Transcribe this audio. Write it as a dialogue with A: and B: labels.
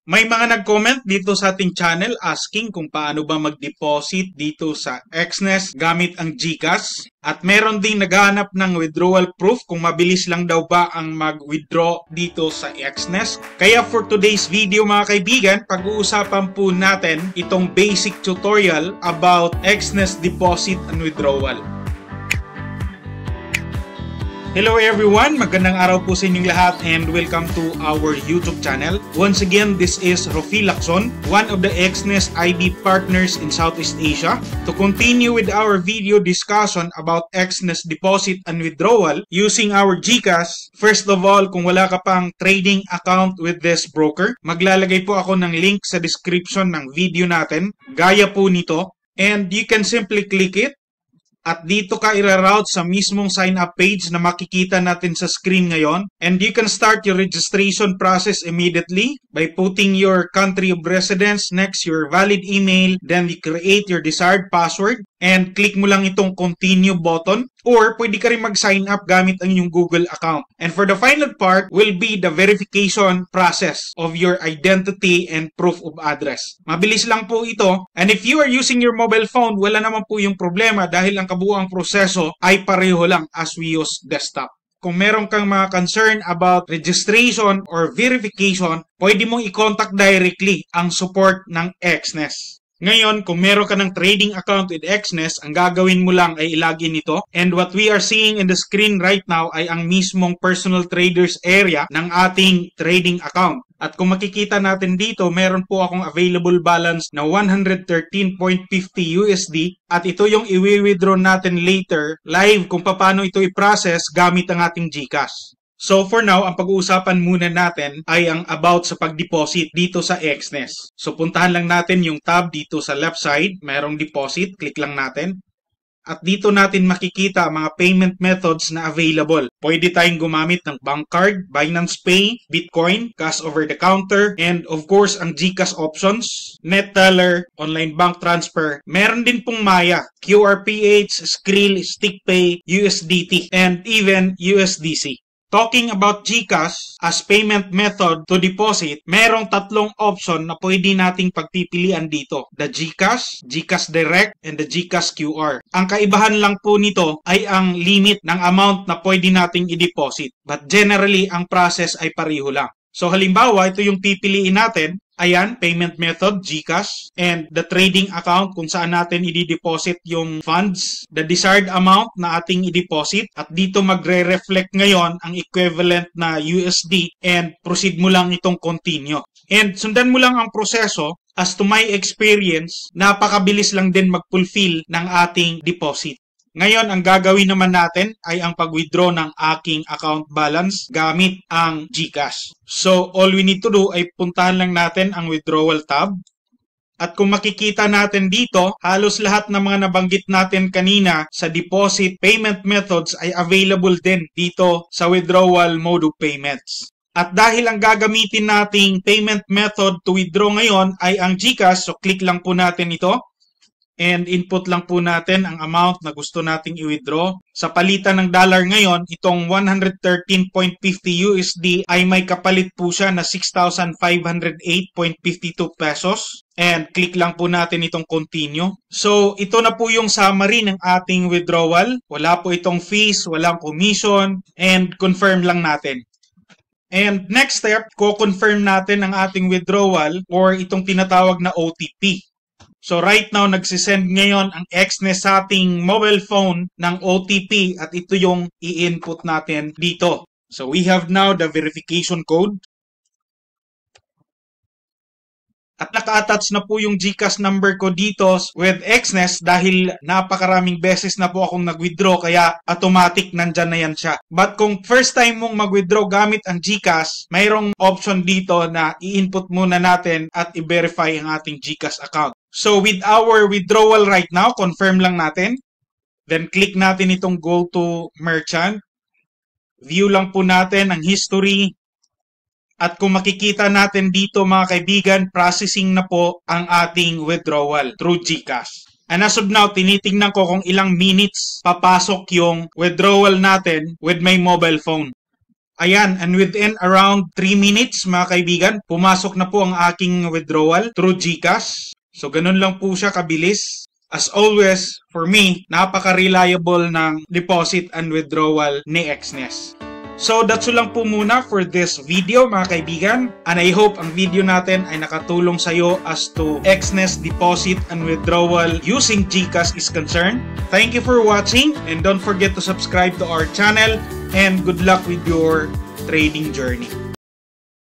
A: May mga nag-comment dito sa ating channel asking kung paano ba mag-deposit dito sa Exness gamit ang GCash. At meron ding naghahanap ng withdrawal proof kung mabilis lang daw ba ang mag-withdraw dito sa Exness. Kaya for today's video mga kaibigan, pag-uusapan po natin itong basic tutorial about Exness deposit and withdrawal. Hello everyone! Magandang araw po sa inyong lahat and welcome to our YouTube channel. Once again, this is Rofi Lacson, one of the Exness IB partners in Southeast Asia. To continue with our video discussion about Exness deposit and withdrawal using our GCash, first of all, kung wala ka pang trading account with this broker, maglalagay po ako ng link sa description ng video natin, gaya po nito, and you can simply click it. At dito ka ira-route sa mismong sign-up page na makikita natin sa screen ngayon. And you can start your registration process immediately by putting your country of residence, next your valid email, then you create your desired password, and click mo lang itong continue button. Or pwede ka rin mag-sign up gamit ang inyong Google account. And for the final part will be the verification process of your identity and proof of address. Mabilis lang po ito. And if you are using your mobile phone, wala naman po yung problema dahil ang kabuuang proseso ay pareho lang as we use desktop. Kung meron kang mga concern about registration or verification, pwede mong i-contact directly ang support ng Exness. Ngayon, kung meron ka ng trading account with Exness, ang gagawin mo lang ay ilagin ito. And what we are seeing in the screen right now ay ang mismong personal traders area ng ating trading account. At kung makikita natin dito, meron po akong available balance na 113.50 USD at ito yung i-withdraw natin later live kung paano ito i-process gamit ang ating GCash. So for now, ang pag-uusapan muna natin ay ang about sa pag-deposit dito sa Exness. So puntahan lang natin yung tab dito sa left side, mayroong deposit, click lang natin. At dito natin makikita ang mga payment methods na available. Pwede tayong gumamit ng bank card, Binance Pay, Bitcoin, cash over the counter, and of course ang GCash options, NetTeller, online bank transfer. Meron din pong Maya, QRPH, Skrill, StickPay, USDT, and even USDC. Talking about GCash as payment method to deposit, merong tatlong option na pwede nating pagpipilian dito. The GCash, GCash Direct, and the GCash QR. Ang kaibahan lang po nito ay ang limit ng amount na pwede nating i-deposit. But generally, ang process ay pareho lang. So halimbawa, ito yung pipiliin natin. Ayan, payment method, GCash, and the trading account kung saan natin i-deposit yung funds, the desired amount na ating i-deposit, at dito magre-reflect ngayon ang equivalent na USD and proceed mo lang itong continue. And sundan mo lang ang proseso. As to my experience, napakabilis lang din mag-fulfill ng ating deposit. Ngayon, ang gagawin naman natin ay ang pag-withdraw ng aking account balance gamit ang GCash. So, all we need to do ay puntahan lang natin ang withdrawal tab. At kung makikita natin dito, halos lahat ng mga nabanggit natin kanina sa deposit payment methods ay available din dito sa withdrawal mode of payments. At dahil ang gagamitin nating payment method to withdraw ngayon ay ang GCash, so click lang po natin ito. And input lang po natin ang amount na gusto nating i-withdraw. Sa palitan ng dollar ngayon, itong 113.50 USD ay may kapalit po siya na 6,508.52 pesos. And click lang po natin itong continue. So ito na po yung summary ng ating withdrawal. Wala po itong fees, walang commission, and confirm lang natin. And next step, ko-confirm natin ang ating withdrawal or itong tinatawag na OTP. So right now, nagsisend ngayon ang Exness sa ating mobile phone ng OTP at ito yung i-input natin dito. So we have now the verification code. At naka-attach na po yung GCash number ko dito with Exness dahil napakaraming beses na po akong nag-withdraw kaya automatic nandyan na yan siya. But kung first time mong mag-withdraw gamit ang GCash, mayroong option dito na i-input muna natin at i-verify ang ating GCash account. So with our withdrawal right now, confirm lang natin. Then click natin itong go to merchant. View lang po natin ang history. At kung makikita natin dito mga kaibigan, processing na po ang ating withdrawal through GCash. And as of now, tinitingnan ko kung ilang minutes papasok yung withdrawal natin with my mobile phone. Ayan, and within around 3 minutes mga kaibigan, pumasok na po ang aking withdrawal through GCash. So ganun lang po siya kabilis. As always, for me, napaka-reliable ng deposit and withdrawal ni Exness. So that's all lang po muna for this video mga kaibigan. And I hope ang video natin ay nakatulong sa iyo as to Exness deposit and withdrawal using GCash is concerned. Thank you for watching and don't forget to subscribe to our channel and good luck with your trading journey.